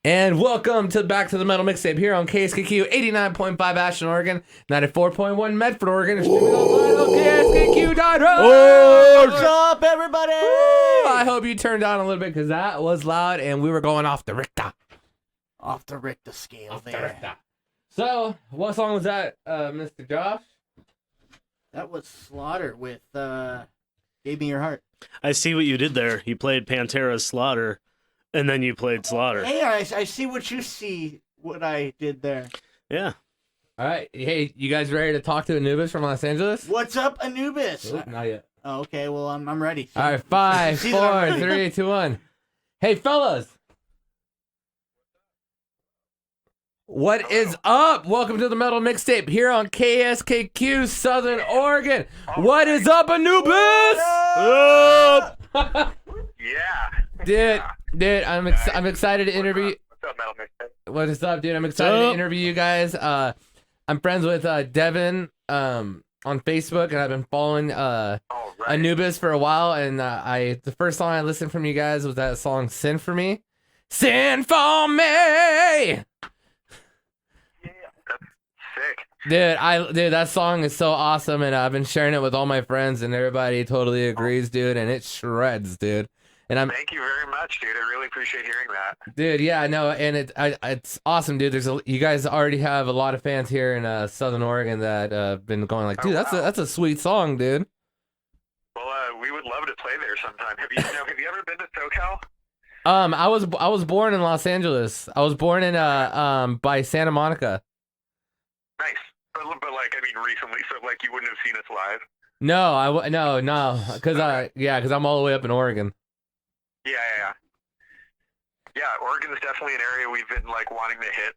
And welcome to Back to the Metal Mixtape here on KSKQ 89.5 Ashland, Oregon, 94.1 Medford, Oregon. KSKQ.org. What's up, everybody? Woo! I hope you turned down a little bit because that was loud and we were going off the Richter. Off the Richter scale there. So, what song was that, Mr. Josh? That was Slaughter with Gave Me Your Heart. I see what you did there. You played Pantera's Slaughter, and then you played Slaughter. Hey, I see what you see, what I did there. Yeah. All right. Hey, you guys ready to talk to Anubis from Los Angeles? What's up, Anubis? Oop, not yet. Oh, okay, well, I'm ready. All right, 5, See that I'm 4, ready. 3, 2, 1. Hey, fellas. What is up? Welcome to the Metal Mixtape here on KSKQ Southern Oregon. What is up, Anubis? Yeah. Dude, I'm excited to interview. What's up, Metal Mixtape? What is up, dude? I'm excited to interview you guys. I'm friends with Devin on Facebook, and I've been following Anubis for a while. And the first song I listened from you guys was that song "Sin for Me." Sin for me. Sick. Dude, that song is so awesome, and I've been sharing it with all my friends, and everybody totally agrees, dude, and it shreds, dude. And Thank you very much, dude. I really appreciate hearing that. dude, yeah, I know, and it's awesome, dude. You guys already have a lot of fans here in Southern Oregon that have been going like, dude, that's a sweet song, dude. Well, we would love to play there sometime. Have you ever been to SoCal? I was born in Los Angeles. I was born in by Santa Monica. Nice. But like, I mean, recently, so like you wouldn't have seen us live. No, because I'm all the way up in Oregon. Yeah. Oregon's definitely an area we've been like wanting to hit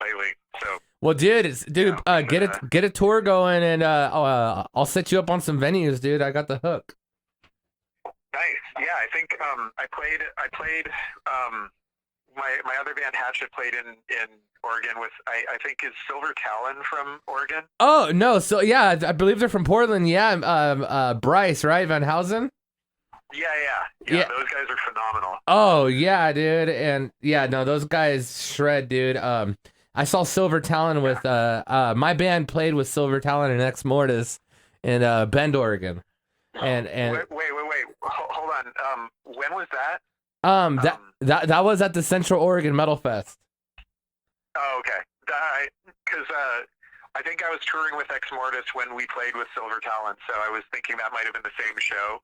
lately. So. Well, get a tour going, and I'll set you up on some venues, dude. I got the hook. Nice. Yeah, I think I played my other band Hatchet played in Oregon with I think is Silver Talon from Oregon. Oh no, so yeah, I believe they're from Portland. Yeah, Bryce, right, Van Housen. Yeah. Those guys are phenomenal. Oh yeah, dude, and yeah, no, those guys shred, dude. I saw Silver Talon with my band played with Silver Talon and Ex Mortis in Bend, Oregon. And wait, hold on. When was that? That was at the Central Oregon Metal Fest. Oh, okay. Because I think I was touring with Ex Mortis when we played with Silver Talon, so I was thinking that might have been the same show.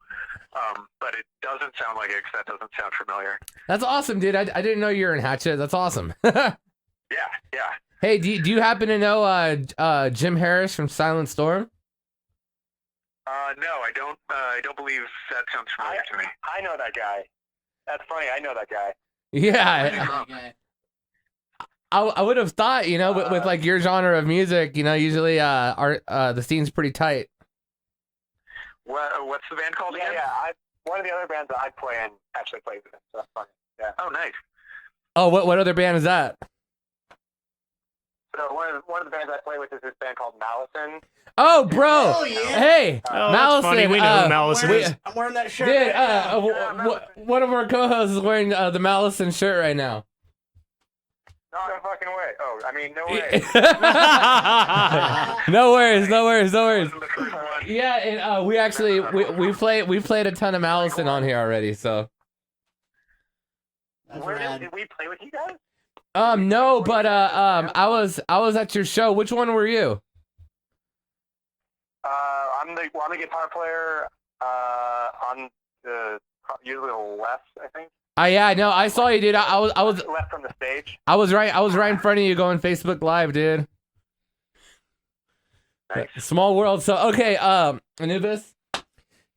But it doesn't sound like it, because that doesn't sound familiar. That's awesome, dude. I didn't know you were in Hatchet. That's awesome. Yeah. Hey, do you happen to know Jim Harris from Silent Storm? No, I don't. I don't believe that sounds familiar to me. I know that guy. That's funny. I know that guy. Yeah. I would have thought, with like your genre of music, usually the scene's pretty tight. What's the band called again? Yeah. One of the other bands that I play in actually plays with him, so that's funny. Yeah. Oh, nice. Oh, what other band is that? So one of the bands I play with is this band called Malison. Oh, bro. Oh, yeah. Hey, Oh, Malison. that's funny. We know who Malison is. I'm wearing that shirt. Dude, right now. one of our co-hosts is wearing the Malison shirt right now. No fucking way. Oh, I mean, no way. No worries. Wasn't the first one. Yeah, and we actually we played a ton of Malison on here already. So That's Where rad. did we play with you guys? no, but I was at your show. Which one were you? I'm the guitar player on the usually the left, I think. Yeah, no, I saw you, dude. I was Left from the stage. I was right in front of you going Facebook Live, dude. Nice. Small world. So okay, Anubis,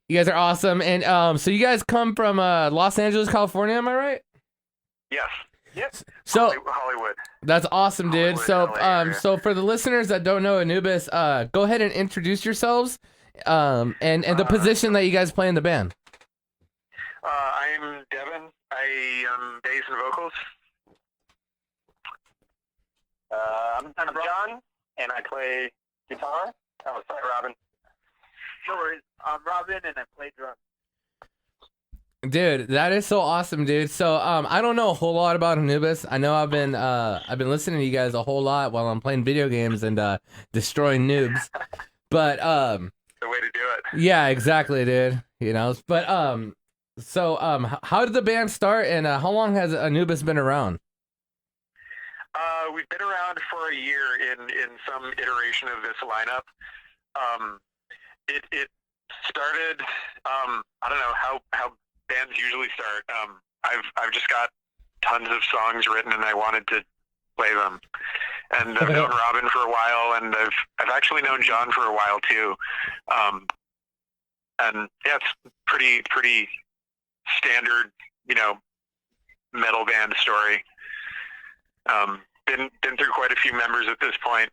you guys are awesome, and so you guys come from Los Angeles, California, am I right? Yes. Yep. So Hollywood. that's awesome, dude. Hollywood, So LA area. so for the listeners that don't know Anubis, go ahead and introduce yourselves, and the position that you guys play in the band. I'm Devin. I am bass and vocals. I'm John, and I play guitar. Oh, sorry, Robin. No worries. I'm Robin, and I play drums. Dude, that is so awesome, dude. So, I don't know a whole lot about Anubis. I know I've been listening to you guys a whole lot while I'm playing video games and destroying noobs. But The way to do it. yeah, exactly, dude. You know, but how did the band start, and how long has Anubis been around? We've been around for a year in some iteration of this lineup. It started. I don't know how bands usually start. I've just got tons of songs written, and I wanted to play them. And I've known Robin for a while, and I've actually known John for a while too. And yeah, it's pretty standard, metal band story. Been through quite a few members at this point.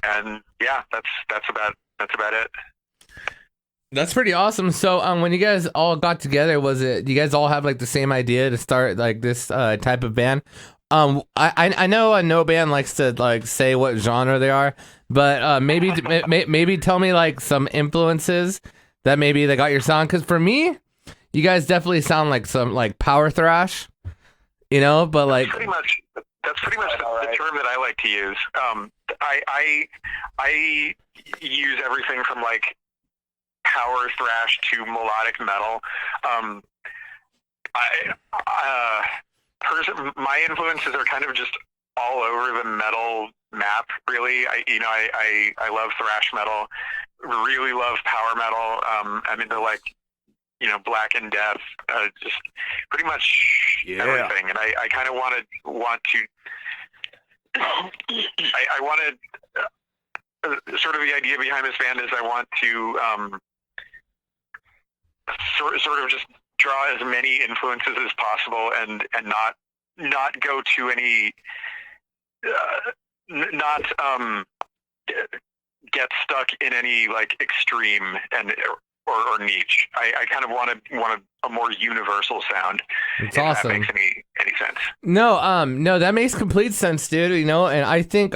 And yeah, that's about it. That's pretty awesome. So, when you guys all got together, do you guys all have like the same idea to start like this type of band? I know no band likes to like say what genre they are, but maybe tell me like some influences that maybe they got your sound. Because for me, you guys definitely sound like some like power thrash, but like that's pretty much the term that I like to use. I use everything from like power thrash to melodic metal. My influences are kind of just all over the metal map, really. I love thrash metal, really love power metal. I'm into like, Black and Death, just pretty much everything. And I kind of want to I wanted sort of the idea behind this band is I want to sort of just draw as many influences as possible and not go to any not get stuck in any like extreme or niche. I kind of want a more universal sound. It's if awesome. That makes any sense. No, that makes complete sense, dude. And I think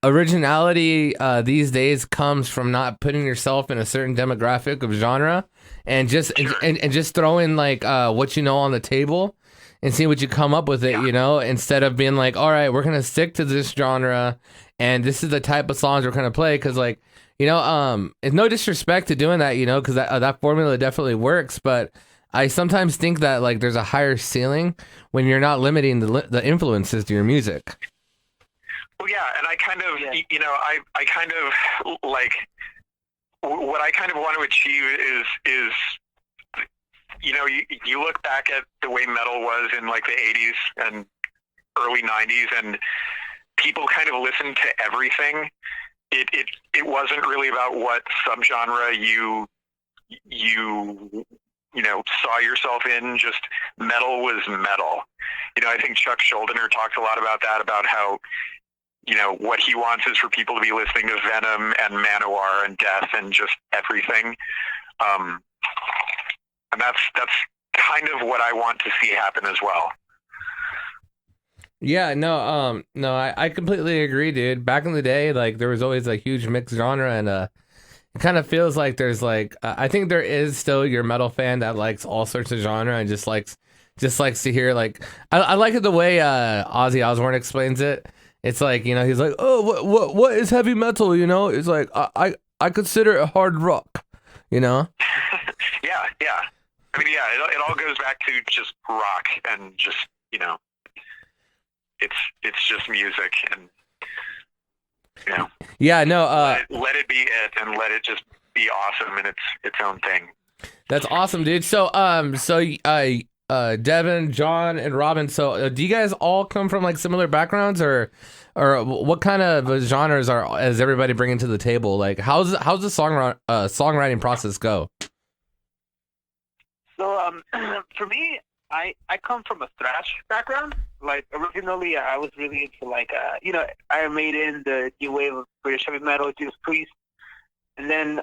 originality these days comes from not putting yourself in a certain demographic of genre and just and just throwing like what on the table and see what you come up with it, instead of being like, all right, we're gonna stick to this genre and this is the type of songs we're gonna play. Because like, it's no disrespect to doing that, because that formula definitely works, but I sometimes think that like there's a higher ceiling when you're not limiting the influences to your music. Well, yeah, and I kind of, I kind of like what I kind of want to achieve is you look back at the way metal was in like the 80s and early 90s, and people kind of listened to everything. It wasn't really about what subgenre you saw yourself in. Just metal was metal. I think Chuck Schuldiner talked a lot about that, about how what he wants is for people to be listening to Venom and Manowar and Death and just everything. And that's kind of what I want to see happen as well. Yeah, no, I completely agree, dude. Back in the day, like there was always a huge mixed genre, and it kind of feels like there's like I think there is still your metal fan that likes all sorts of genre and just likes to hear like I like it the way Ozzy Osbourne explains it. It's like, he's like, oh, what is heavy metal? It's like I consider it hard rock. Yeah. I mean, yeah, it all goes back to just rock and just it's just music and Yeah, no. Let it be it, and let it just be awesome in its own thing. That's awesome, dude. So Devin, John, and Robin. So do you guys all come from like similar backgrounds, or what kind of genres is everybody bringing to the table? Like, how's the songwriting process go? So for me, I come from a thrash background. Like originally, I was really into like Iron Maiden, the new wave of British heavy metal, Judas Priest, and then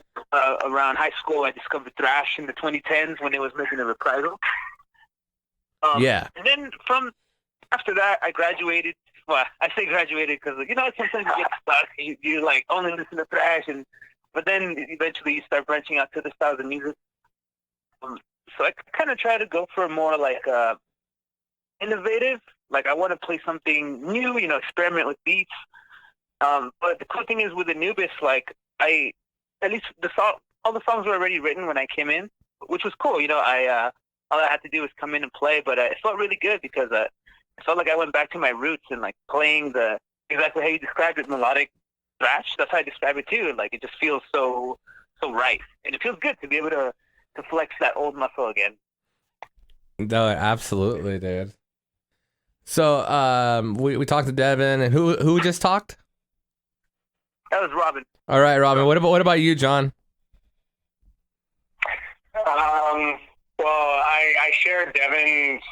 around high school, I discovered thrash in the 2010s when it was making a reprisal. Yeah. And then after that, I graduated. Well, I say graduated because sometimes you get stuck. You like only listen to thrash, but then eventually you start branching out to the styles of music. So I kind of try to go for more like innovative. Like I want to play something new, experiment with beats. But the cool thing is with Anubis, like at least all the songs were already written when I came in, which was cool. All I had to do was come in and play, but it felt really good because I felt like I went back to my roots and like playing exactly how you described it, melodic thrash. That's how I describe it too. Like it just feels so right, and it feels good to be able to flex that old muscle again. No, absolutely, dude. So we talked to Devin, and who just talked? That was Robin. All right, Robin. What about you, John? Well, I share Devin's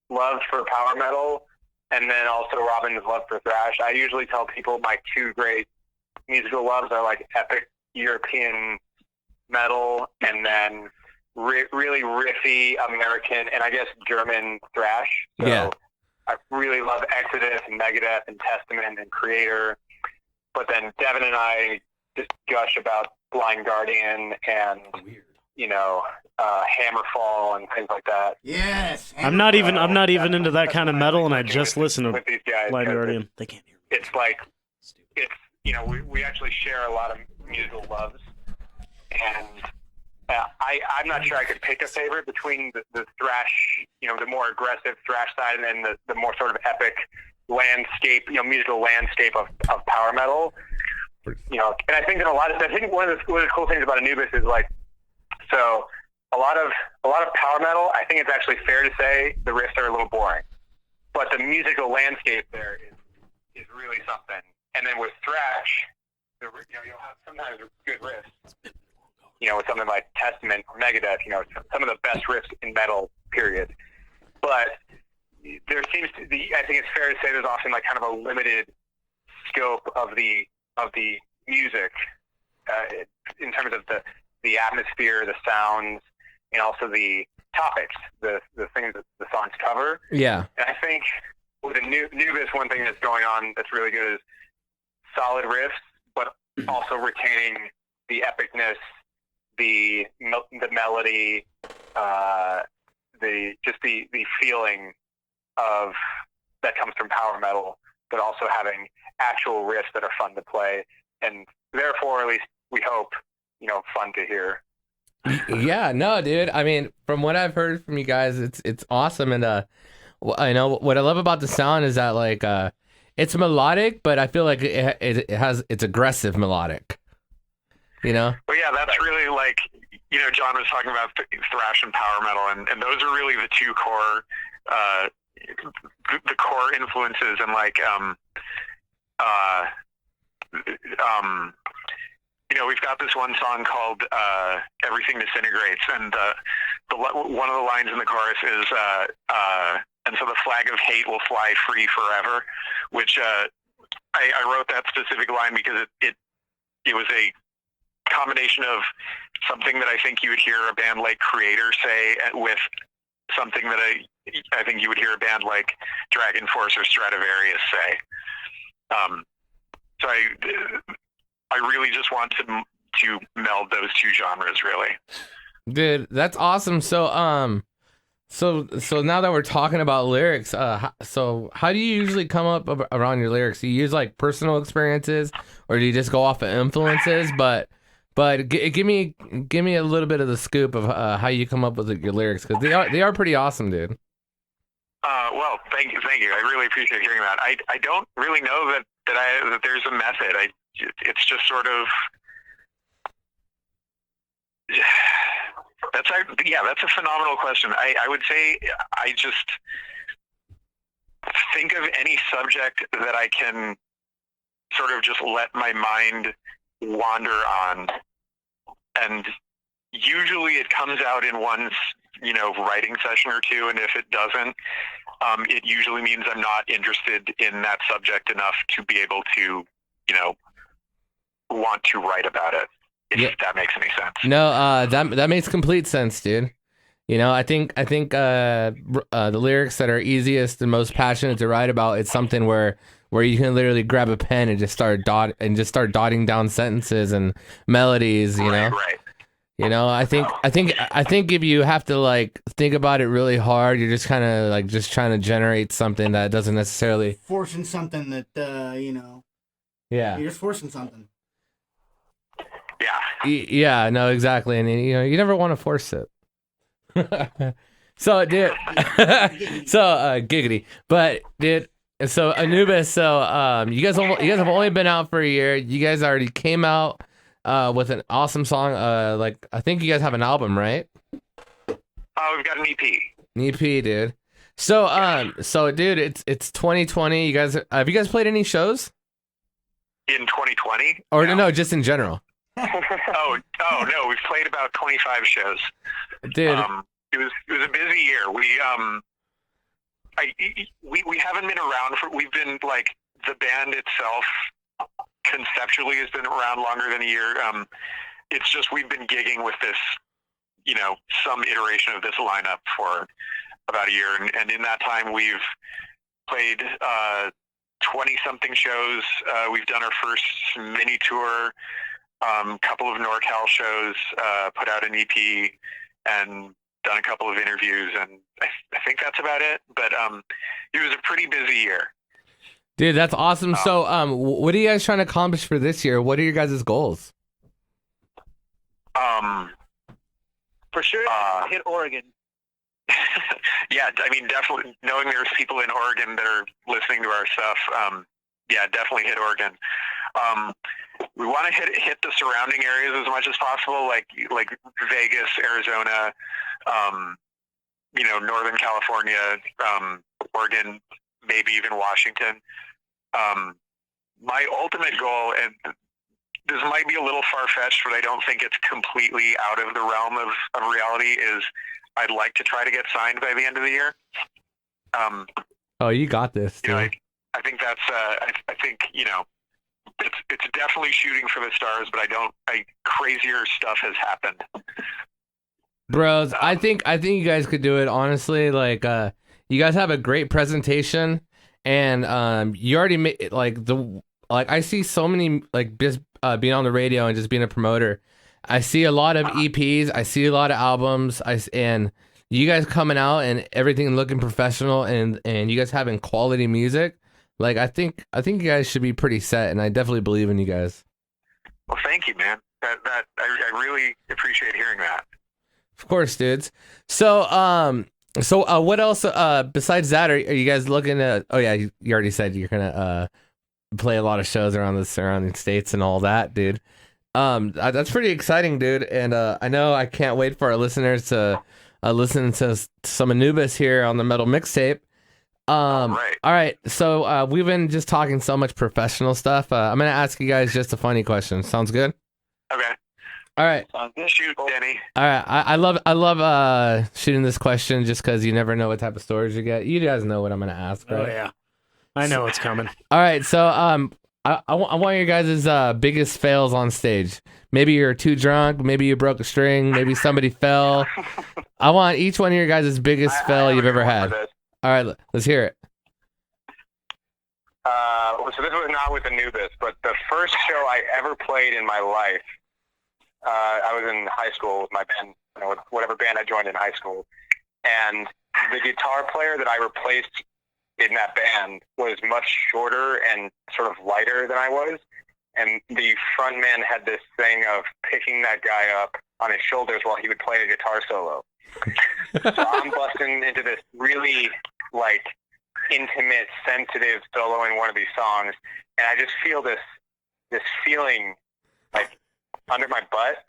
love for power metal and then also Robin's love for thrash. I usually tell people my two great musical loves are like epic European metal and then really riffy American and I guess German thrash. So yeah. I really love Exodus and Megadeth and Testament and Creator. But then Devin and I just gush about Blind Guardian and Hammerfall and things like that. Yes. I'm not even into that kind of metal, and I just listen to with these guys. Blind Guardian. They can't hear me. It's like we actually share a lot of musical loves, and I'm not sure I could pick a favorite between the thrash, the more aggressive thrash side, and then the more sort of epic landscape, musical landscape of power metal. And I think that I think one of the cool things about Anubis is like, so a lot of power metal, I think it's actually fair to say the riffs are a little boring, but the musical landscape there is really something. And then with thrash, you'll have sometimes good riffs. With something like Testament or Megadeth, some of the best riffs in metal, period. But there seems to be, I think it's fair to say there's often like kind of a limited scope of the music in terms of the atmosphere, the sounds, and also the topics, the things that the songs cover. Yeah. And I think with the Anubis, one thing that's going on that's really good is solid riffs, but also retaining the epicness, the melody, the feeling of that comes from power metal, but also having actual riffs that are fun to play, and therefore, at least we hope, fun to hear. Yeah, no, dude. I mean, from what I've heard from you guys, it's awesome, and I know what I love about the sound is that like it's melodic, but I feel like it's aggressive melodic. Well, yeah, that's really like John was talking about thrash and power metal, and those are really the two core the core influences, and like we've got this one song called Everything Disintegrates, and one of the lines in the chorus is and so the flag of hate will fly free forever, which I wrote that specific line because it was a combination of something that I think you would hear a band like Creator say with something that I think you would hear a band like Dragon Force or Stradivarius say. So I really just want to meld those two genres, really. Dude, that's awesome. So so now that we're talking about lyrics, so how do you usually come up around your lyrics? Do you use like personal experiences, or do you just go off of influences? But give me a little bit of the scoop of how you come up with your lyrics, because they are pretty awesome, dude. Well, thank you. I really appreciate hearing that. I don't really know that there's a method. It's just sort of that's a phenomenal question. I would say I just think of any subject that I can sort of just let my mind wander on, and usually it comes out in one writing session or two, and if it doesn't, it usually means I'm not interested in that subject enough to be able to want to write about it, if that makes any sense. No, that makes complete sense, dude. I think the lyrics that are easiest and most passionate to write about, it's something where you can literally grab a pen and just start dotting down sentences and melodies, Right. You know, I think if you have to like think about it really hard, you're just kind of like just trying to generate something that doesn't necessarily Forcing something that Yeah. you're just forcing something. Yeah. Yeah, no, exactly. And you know, you never want to force it. So, dude, giggity. But, dude, so Anubis, so you guys have only been out for a year. You guys already came out with an awesome song. Like I think you guys have an album, right? Oh, we've got an EP. An EP, dude. So dude, it's 2020. You guys have you guys played any shows? In 2020? Or no, just in general. Oh no, we've played about 25 shows. Dude. It was a busy year. We haven't been around for. We've been like the band itself conceptually has been around longer than a year. It's just we've been gigging with this, you know, some iteration of this lineup for about a year, and in that time we've played 20-something shows. We've done our first mini tour, couple of NorCal shows, put out an EP, and done a couple of interviews, and I think that's about it. But it was a pretty busy year. Dude, that's awesome. So, what are you guys trying to accomplish for this year? What are your guys' goals? For sure, hit Oregon. Yeah, I mean, definitely knowing there's people in Oregon that are listening to our stuff. Yeah, definitely hit Oregon. We want to hit the surrounding areas as much as possible, like Vegas, Arizona, you know, Northern California, Oregon, maybe even Washington. My ultimate goal, and this might be a little far-fetched, but I don't think it's completely out of the realm of reality, is I'd like to try to get signed by the end of the year. Oh, you got this, dude. You know, I think that's, I think, you know, it's definitely shooting for the stars, but crazier stuff has happened. Bros, I think you guys could do it, honestly. Like, you guys have a great presentation, and you already made I see so many, like, just being on the radio and just being a promoter. I see a lot of EPs, I see a lot of albums, and you guys coming out and everything looking professional, and you guys having quality music. Like, I think you guys should be pretty set, and I definitely believe in you guys. Well, thank you, man. I really appreciate hearing that. Of course, dudes. So what else besides that are you guys looking at? Oh yeah, you already said you're gonna play a lot of shows around the surrounding states and all that, dude. That's pretty exciting, dude. And I know I can't wait for our listeners to listen to some Anubis here on the Metal Mixtape. Right. All right. So we've been just talking so much professional stuff. I'm gonna ask you guys just a funny question. Sounds good? Okay. All right. Shoot, Denny. All right. I love shooting this question just because you never know what type of stories you get. You guys know what I'm gonna ask, right? Oh yeah, I know what's coming. All right. So I want your guys' biggest fails on stage. Maybe you're too drunk. Maybe you broke a string. Maybe somebody fell. I want each one of your guys' biggest fail you've ever had. All right, let's hear it. So this was not with Anubis, but the first show I ever played in my life, I was in high school with my band, whatever band I joined in high school, and the guitar player that I replaced in that band was much shorter and sort of lighter than I was, and the front man had this thing of picking that guy up on his shoulders while he would play a guitar solo. So I'm busting into this really, like, intimate, sensitive solo in one of these songs, and I just feel this feeling, like, under my butt,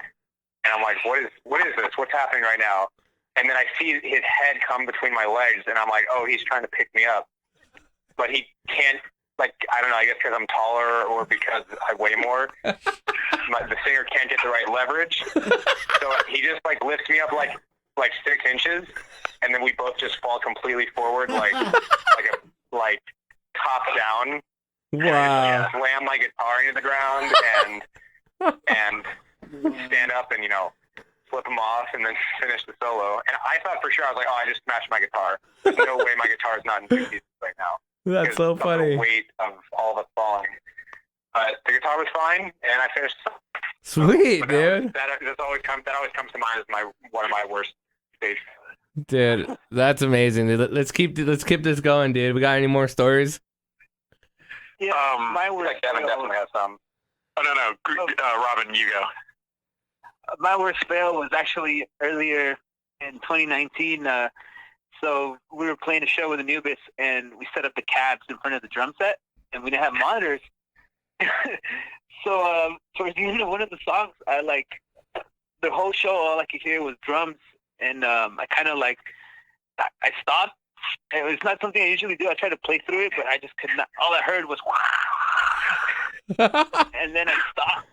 and I'm like, what is this? What's happening right now? And then I see his head come between my legs, and I'm like, oh, he's trying to pick me up. But he can't, like, I don't know, I guess because I'm taller or because I weigh more, the singer can't get the right leverage. So he just, like, lifts me up like 6 inches, and then we both just fall completely forward, like top down. Wow. And slam my guitar into the ground and stand up and, flip them off and then finish the solo. And I thought for sure, I was like, oh, I just smashed my guitar. There's no way my guitar is not in 2 pieces right now. That's so funny. The weight of all the falling. But the guitar was fine, and I finished. Sweet, But dude. that always comes to mind as one of my worst stage failures. Dude, that's amazing. Dude. Let's keep this going, dude. We got any more stories? Yeah, my worst Kevin fail, definitely has some. Oh no, Robin, you go. my worst fail was actually earlier in 2019. So we were playing a show with Anubis, and we set up the cabs in front of the drum set, and we didn't have monitors. So towards the end of one of the songs, the whole show, all I could hear was drums, and I kind of I stopped. It was not something I usually do. I tried to play through it, but I just could not. All I heard was, and then I stopped.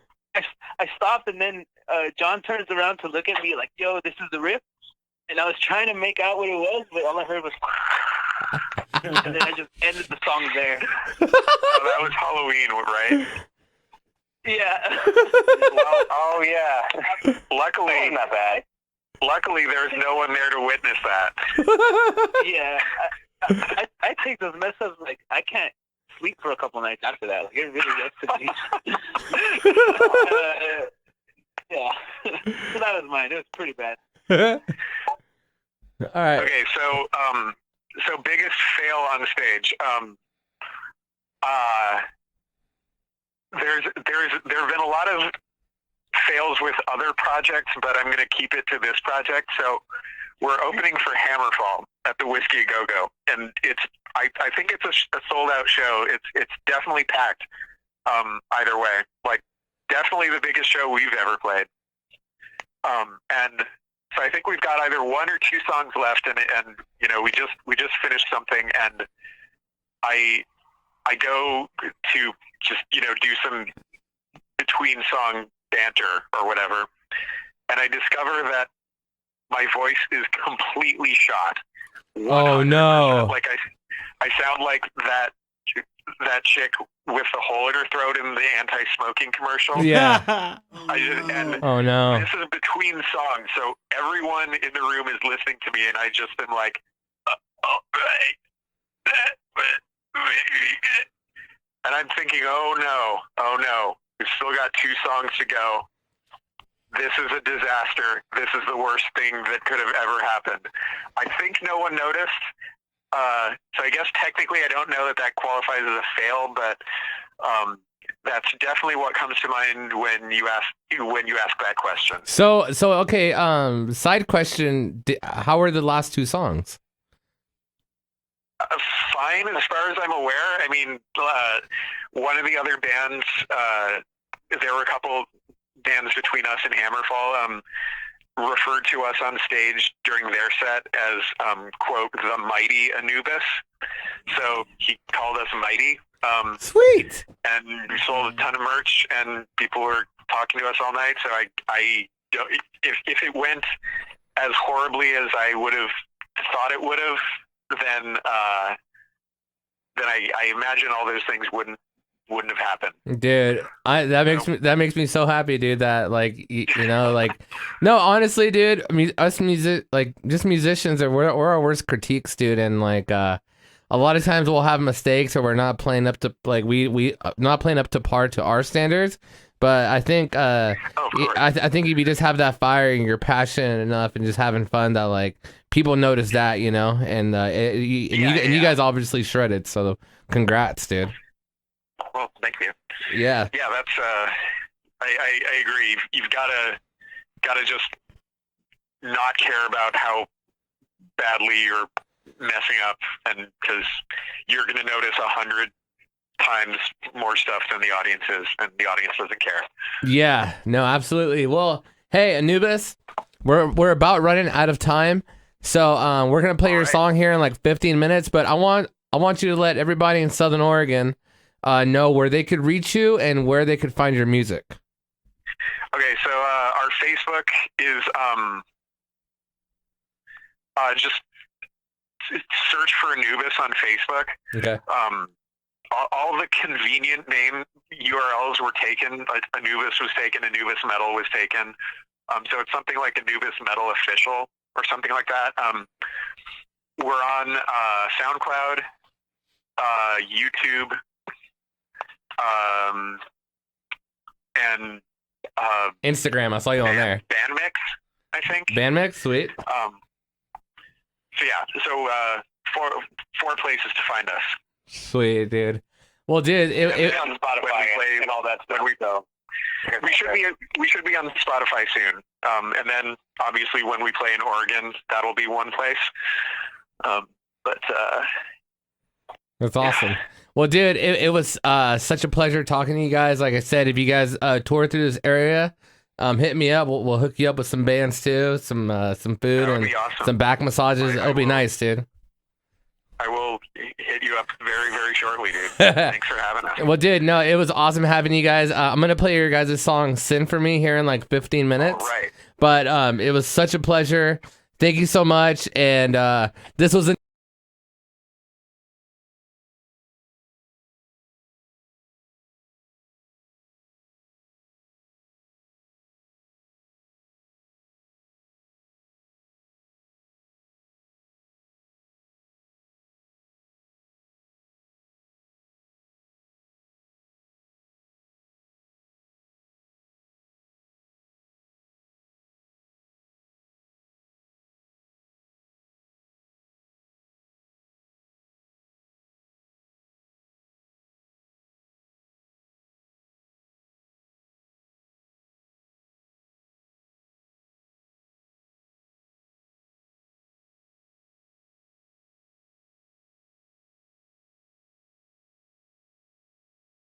I stopped, and then John turns around to look at me like, "Yo, this is the riff." And I was trying to make out what it was, but all I heard was, and then I just ended the song there. That was Halloween, right? Yeah. Well, oh yeah. Luckily, wasn't that bad. Luckily, there's no one there to witness that. Yeah. I take those mess ups like I can't sleep for a couple nights after that. Like it really gets to me. Yeah. So that was mine. It was pretty bad. All right. Okay, so biggest fail on stage. There have been a lot of fails with other projects, but I'm going to keep it to this project. So we're opening for Hammerfall at the Whiskey Go Go, and I think it's a sold out show. It's definitely packed. Either way, like definitely the biggest show we've ever played. And so I think we've got either one or two songs left, and you know we just finished something, and I go to just do some between song banter or whatever, and I discover that my voice is completely shot. Oh no! Like I sound like that chick with the hole in her throat in the anti-smoking commercial. Yeah. Oh no! This is between songs, so everyone in the room is listening to me, and I just been like, and I'm thinking, oh no, we've still got 2 songs to go. This is a disaster. This is the worst thing that could have ever happened. I think no one noticed. So I guess technically I don't know that qualifies as a fail, but that's definitely what comes to mind when you ask that question. So okay. Side question: how were the last 2 songs? Fine, as far as I'm aware. I mean, one of the other bands, there were a couple bands between us and Hammerfall, referred to us on stage during their set as, quote, the mighty Anubis. So he called us mighty. Sweet. And we sold a ton of merch, and people were talking to us all night. So I don't, if it went as horribly as I would have thought it would have, then I imagine all those things wouldn't have happened. Dude, that makes me so happy, dude, that like like no, honestly, dude, I mean us musicians we're our worst critiques, dude, and like a lot of times we'll have mistakes or we're not playing up to we not playing up to par to our standards. But I think I think if you just have that fire and you're passionate enough and just having fun, that like people notice that, and you guys obviously shredded. So congrats, dude. Well, thank you. Yeah. Yeah, that's I agree. You've gotta just not care about how badly you're messing up, and because you're gonna notice 100 times more stuff than the audience is, and the audience doesn't care. Yeah, no, absolutely. Well, hey, Anubis, we're about running out of time, so we're gonna play your song here in like 15 minutes. But I want you to let everybody in Southern Oregon know where they could reach you and where they could find your music. Okay, so our Facebook is just search for Anubis on Facebook. Okay. All the convenient name URLs were taken. Anubis was taken. Anubis Metal was taken. So it's something like Anubis Metal Official or something like that. We're on SoundCloud, YouTube, and Instagram. I saw you on there. Band Mix, I think. Band Mix, sweet. So yeah, so four places to find us. Sweet, dude. Well, dude, It's on Spotify and all that stuff. We should be on Spotify soon. And then obviously when we play in Oregon, that'll be one place. That's awesome. Well, dude, it was such a pleasure talking to you guys. Like I said, if you guys tour through this area, hit me up. We'll hook you up with some bands too, some food and awesome. some back massages. It'll be nice, dude. I will hit you up very, very shortly, dude. Thanks for having us. Well, dude, no, it was awesome having you guys. I'm gonna play your guys' song "Sin for Me" here in like 15 minutes. All right. But it was such a pleasure. Thank you so much. And this was